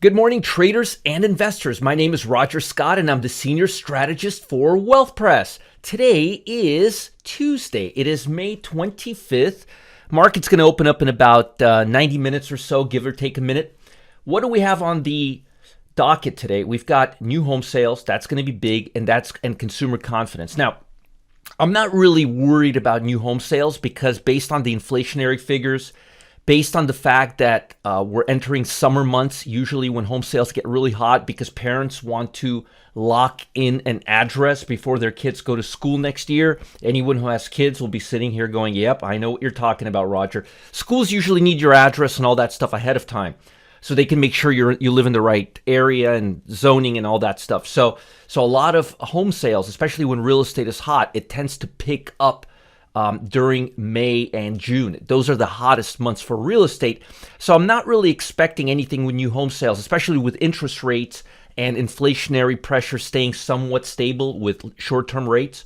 Good morning, traders and investors. My name is Roger Scott, and I'm the senior strategist for Wealth Press. Today is Tuesday. It is May 25th. Market's going to open up in about 90 minutes or so, give or take a minute. What do we have on the docket today? We've got new home sales. That's going to be big, and consumer confidence. Now, I'm not really worried about new home sales because based on the inflationary figures, based on the fact that we're entering summer months, usually when home sales get really hot because parents want to lock in an address before their kids go to school next year. Anyone who has kids will be sitting here going, yep, I know what you're talking about, Roger. Schools usually need your address and all that stuff ahead of time so they can make sure you live in the right area and zoning and all that stuff. So a lot of home sales, especially when real estate is hot, it tends to pick up during May and June. Those are the hottest months for real estate. So I'm not really expecting anything with new home sales, especially with interest rates and inflationary pressure staying somewhat stable with short-term rates.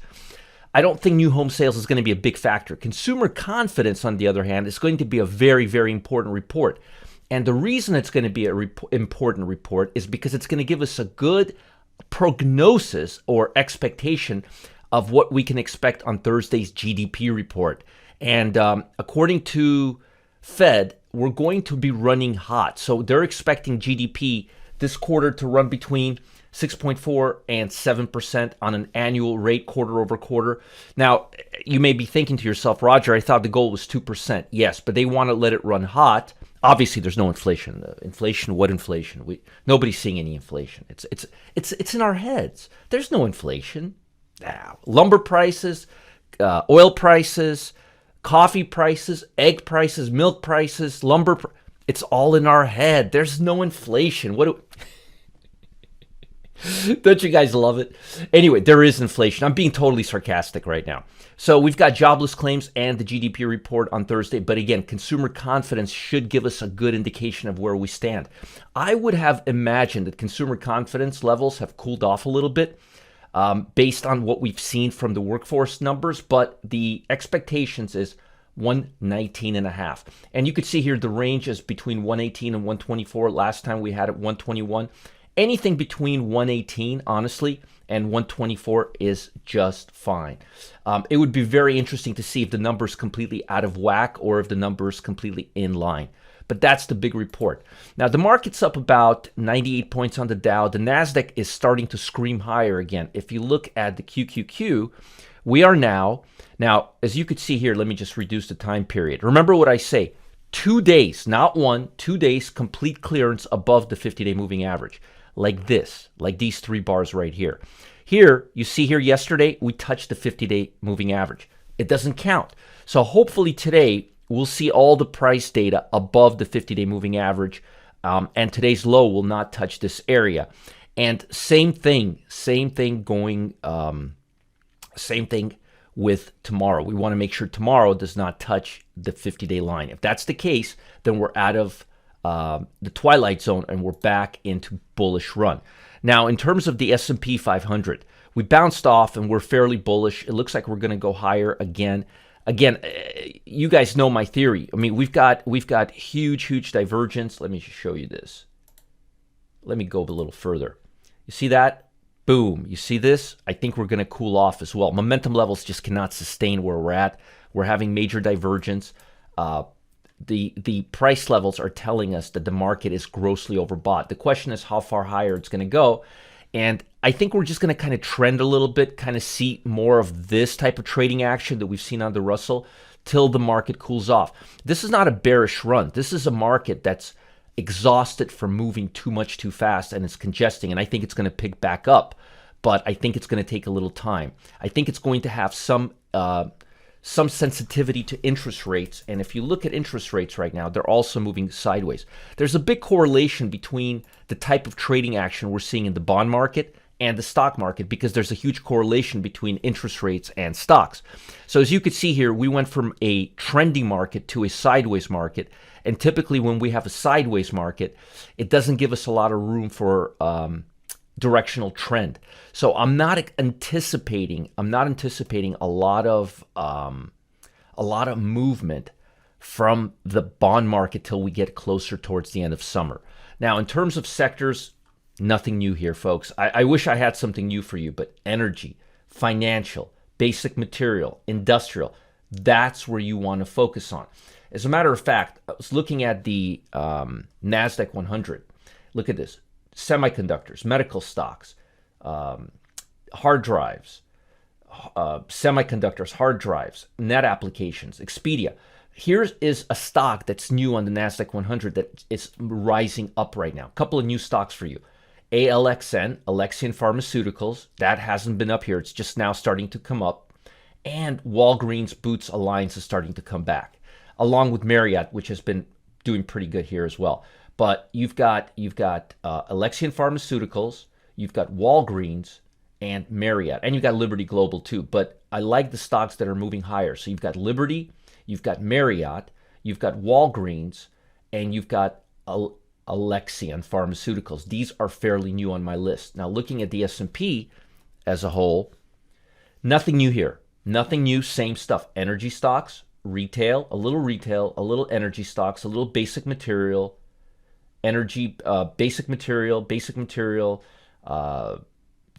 I don't think new home sales is going to be a big factor. Consumer confidence, on the other hand, is going to be a very, very important report. And the reason it's going to be an important report is because it's going to give us a good prognosis or expectation of what we can expect on Thursday's GDP report. And according to Fed, we're going to be running hot. So they're expecting GDP this quarter to run between 6.4 and 7% on an annual rate quarter over quarter. Now, you may be thinking to yourself, Roger, I thought the goal was 2%. Yes, but they want to let it run hot. Obviously, there's no inflation. Inflation, what inflation? Nobody's seeing any inflation. It's in our heads. There's no inflation. Lumber prices, oil prices, coffee prices, egg prices, milk prices, it's all in our head. There's no inflation. Don't you guys love it? Anyway, there is inflation. I'm being totally sarcastic right now. So we've got jobless claims and the GDP report on Thursday. But again, consumer confidence should give us a good indication of where we stand. I would have imagined that consumer confidence levels have cooled off a little bit based on what we've seen from the workforce numbers. But the expectations is 119.5. And you could see here the range is between 118 and 124. Last time we had it 121. Anything between 118, honestly, and 124 is just fine. It would be very interesting to see if the number's completely out of whack or if the number's completely in line. But that's the big report. Now, the market's up about 98 points on the Dow. The NASDAQ is starting to scream higher again. If you look at the QQQ, we are now, as you could see here, let me just reduce the time period. Remember what I say, 2 days, not one, 2 days, complete clearance above the 50-day moving average. Like this, like these three bars right here. Here, you see here yesterday, we touched the 50-day moving average. It doesn't count. So hopefully today, we'll see all the price data above the 50-day moving average, and today's low will not touch this area. And same thing with tomorrow. We want to make sure tomorrow does not touch the 50-day line. If that's the case, then we're out of the twilight zone and we're back into bullish run. Now, in terms of the S&P 500, we bounced off and we're fairly bullish. It looks like we're going to go higher again. Again, you guys know my theory. I mean, we've got huge divergence. Let me just show you this. Let me go a little further. You see that? Boom. You see this? I think we're going to cool off as well. Momentum levels just cannot sustain where we're at. We're having major divergence. The price levels are telling us that the market is grossly overbought. The question is how far higher it's going to go. And I think we're just going to kind of trend a little bit, kind of see more of this type of trading action that we've seen on the Russell till the market cools off. This is not a bearish run. This is a market that's exhausted from moving too much too fast and it's congesting. And I think it's going to pick back up, but I think it's going to take a little time. I think it's going to have some sensitivity to interest rates. And if you look at interest rates right now, they're also moving sideways. There's a big correlation between the type of trading action we're seeing in the bond market and the stock market because there's a huge correlation between interest rates and stocks. So as you could see here, we went from a trending market to a sideways market. And typically when we have a sideways market, it doesn't give us a lot of room for directional trend. So I'm not anticipating a lot of movement from the bond market till we get closer towards the end of summer. Now, in terms of sectors, nothing new here, folks. I wish I had something new for you, but energy, financial, basic material, industrial, that's where you want to focus on. As a matter of fact, I was looking at the NASDAQ 100. Look at this. Semiconductors, medical stocks, hard drives, semiconductors, hard drives, net applications, Expedia. Here is a stock that's new on the NASDAQ 100 that is rising up right now. A couple of new stocks for you. ALXN, Alexion Pharmaceuticals, that hasn't been up here. It's just now starting to come up. And Walgreens Boots Alliance is starting to come back, along with Marriott, which has been doing pretty good here as well. But you've got Alexion Pharmaceuticals, you've got Walgreens, and Marriott, and you've got Liberty Global too. But I like the stocks that are moving higher. So you've got Liberty, you've got Marriott, you've got Walgreens, and you've got Alexion Pharmaceuticals. These are fairly new on my list. Now, looking at the S&P as a whole, nothing new here. Nothing new, same stuff. Energy stocks, retail, a little energy stocks, a little basic material, energy, basic material,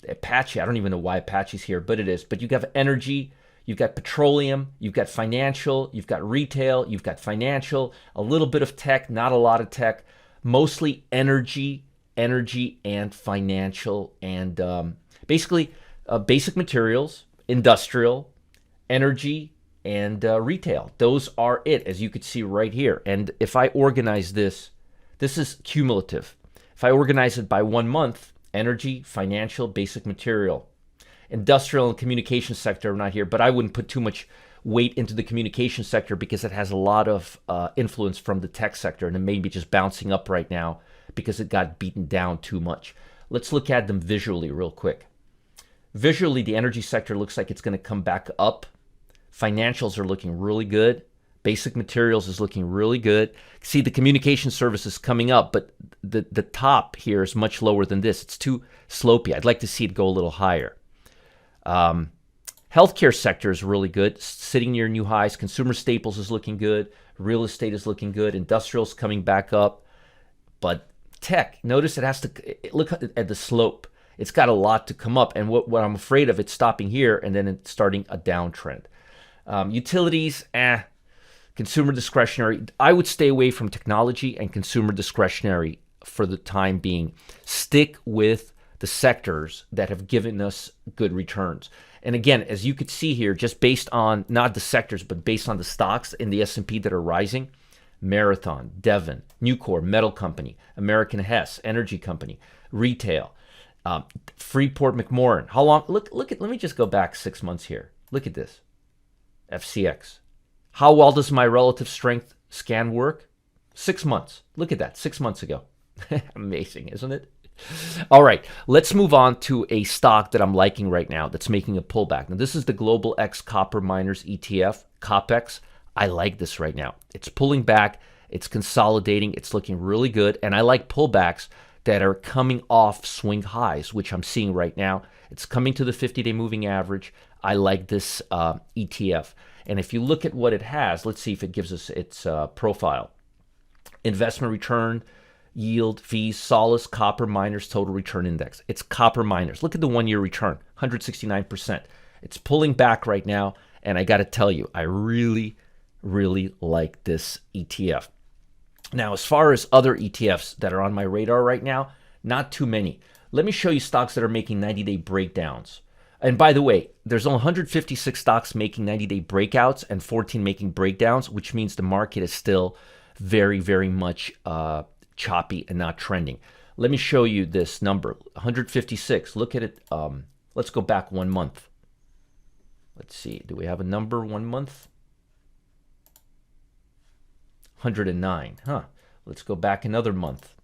Apache. I don't even know why Apache's here, but it is. But you have energy, you've got petroleum, you've got financial, you've got retail, you've got financial, a little bit of tech, not a lot of tech, mostly energy and financial, and basically basic materials, industrial, energy, and retail. Those are it, as you could see right here. And if I organize this, this is cumulative. If I organize it by 1 month, energy, financial, basic material. Industrial and communication sector are not here, but I wouldn't put too much weight into the communication sector because it has a lot of influence from the tech sector, and it may be just bouncing up right now because it got beaten down too much. Let's look at them visually real quick. Visually, the energy sector looks like it's going to come back up. Financials are looking really good. Basic materials is looking really good. See, the communication service is coming up, but the top here is much lower than this. It's too slopey. I'd like to see it go a little higher. Healthcare sector is really good, sitting near new highs. Consumer staples is looking good. Real estate is looking good. Industrial's coming back up. But tech, notice it has to look at the slope. It's got a lot to come up. And what I'm afraid of, it's stopping here and then it's starting a downtrend. Utilities, consumer discretionary. I would stay away from technology and consumer discretionary for the time being. Stick with the sectors that have given us good returns. And again, as you could see here, just based on not the sectors, but based on the stocks in the S&P that are rising, Marathon, Devon, Nucor, Metal Company, American Hess, Energy Company, Retail, Freeport McMoran. How long? Look at. Let me just go back 6 months here. Look at this. FCX. How well does my relative strength scan work? 6 months. Look at that. 6 months ago. Amazing, isn't it? All right, let's move on to a stock that I'm liking right now that's making a pullback. Now, this is the Global X Copper Miners ETF, COPEX. I like this right now. It's pulling back. It's consolidating. It's looking really good. And I like pullbacks that are coming off swing highs, which I'm seeing right now. It's coming to the 50-day moving average. I like this ETF. And if you look at what it has, let's see if it gives us its profile. Investment return, yield, fees, Solace, Copper Miners, Total Return Index. It's Copper Miners. Look at the 1-year return, 169%. It's pulling back right now, and I got to tell you, I really, really like this ETF. Now, as far as other ETFs that are on my radar right now, not too many. Let me show you stocks that are making 90-day breakdowns. And by the way, there's only 156 stocks making 90-day breakouts and 14 making breakdowns, which means the market is still very, very much choppy and not trending. Let me show you this number, 156. Look at it. Let's go back 1 month. Let's see. Do we have a number 1 month? 109. Huh. Let's go back another month.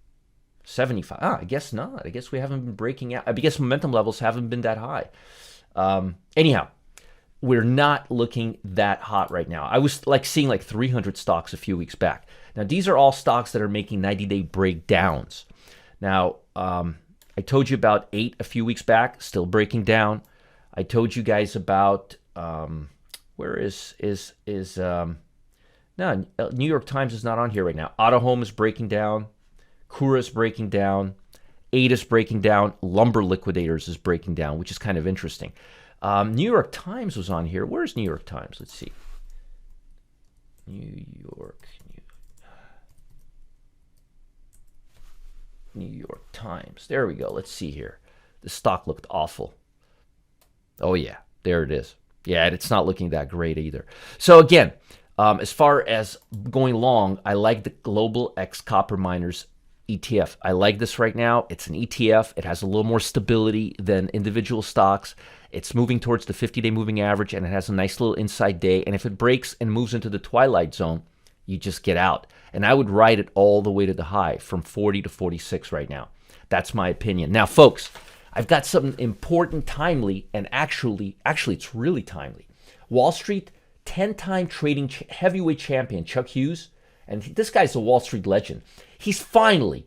75. I guess not. I guess we haven't been breaking out. I guess momentum levels haven't been that high. Anyhow, we're not looking that hot right now. I was seeing 300 stocks a few weeks back. Now, these are all stocks that are making 90-day breakdowns. Now, I told you about 8 a few weeks back, still breaking down. I told you guys about where is no, New York Times is not on here right now. Auto Home is breaking down. Kura is breaking down. ADA is breaking down. Lumber Liquidators is breaking down, which is kind of interesting. New York Times was on here. Where's New York Times? Let's see. New York Times. There we go. Let's see here. The stock looked awful. Oh, yeah. There it is. Yeah, it's not looking that great either. So again, as far as going long, I like the Global X Copper Miners ETF. I like this right now. It's an ETF. It has a little more stability than individual stocks. It's moving towards the 50-day moving average, and it has a nice little inside day. And if it breaks and moves into the twilight zone, you just get out. And I would ride it all the way to the high from 40 to 46 right now. That's my opinion. Now, folks, I've got something important, timely, and actually it's really timely. Wall Street 10-time trading heavyweight champion Chuck Hughes, and this guy's a Wall Street legend. He's finally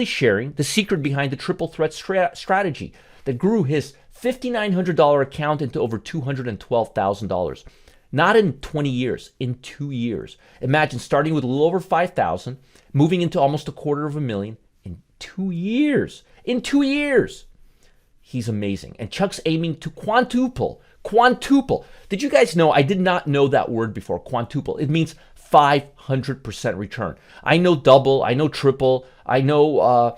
sharing the secret behind the triple threat strategy that grew his $5,900 account into over $212,000. Not in 20 years, in 2 years. Imagine starting with a little over 5,000, moving into almost $250,000 in 2 years. In 2 years. He's amazing. And Chuck's aiming to quantuple. Did you guys know? I did not know that word before, quantuple. It means 500% return. I know double, I know triple, I know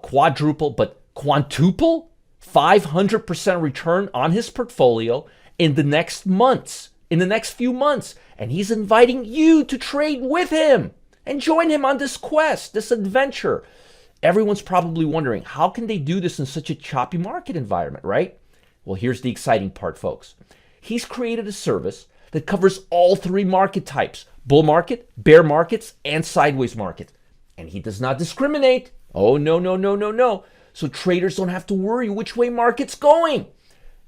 quadruple, but quantuple? 500% return on his portfolio in the next months, in the next few months. And he's inviting you to trade with him and join him on this quest, this adventure. Everyone's probably wondering, how can they do this in such a choppy market environment, right? Well, here's the exciting part, folks. He's created a service that covers all three market types: bull market, bear markets, and sideways market. And he does not discriminate. Oh, no. So traders don't have to worry which way market's going.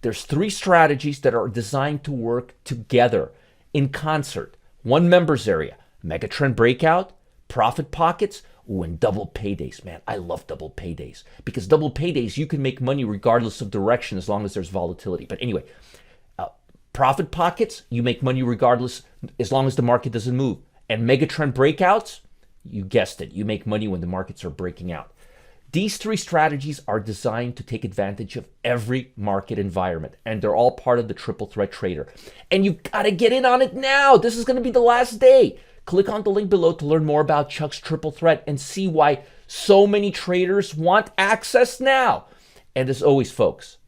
There's 3 strategies that are designed to work together in concert. One members area, megatrend breakout, profit pockets, and double paydays. Man, I love double paydays, because double paydays, you can make money regardless of direction as long as there's volatility. But anyway, profit pockets, you make money regardless as long as the market doesn't move. And megatrend breakouts, you guessed it, you make money when the markets are breaking out. These 3 strategies are designed to take advantage of every market environment, and they're all part of the triple threat trader. And you've got to get in on it now. This is going to be the last day. Click on the link below to learn more about Chuck's triple threat and see why so many traders want access now. And as always, folks,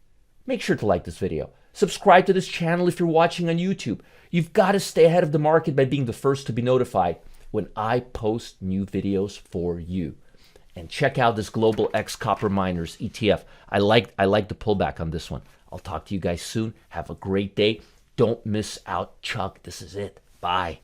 make sure to like this video. Subscribe to this channel if you're watching on YouTube. You've got to stay ahead of the market by being the first to be notified when I post new videos for you. And check out this Global X Copper Miners ETF. I like the pullback on this one. I'll talk to you guys soon. Have a great day. Don't miss out Chuck. This is it. Bye.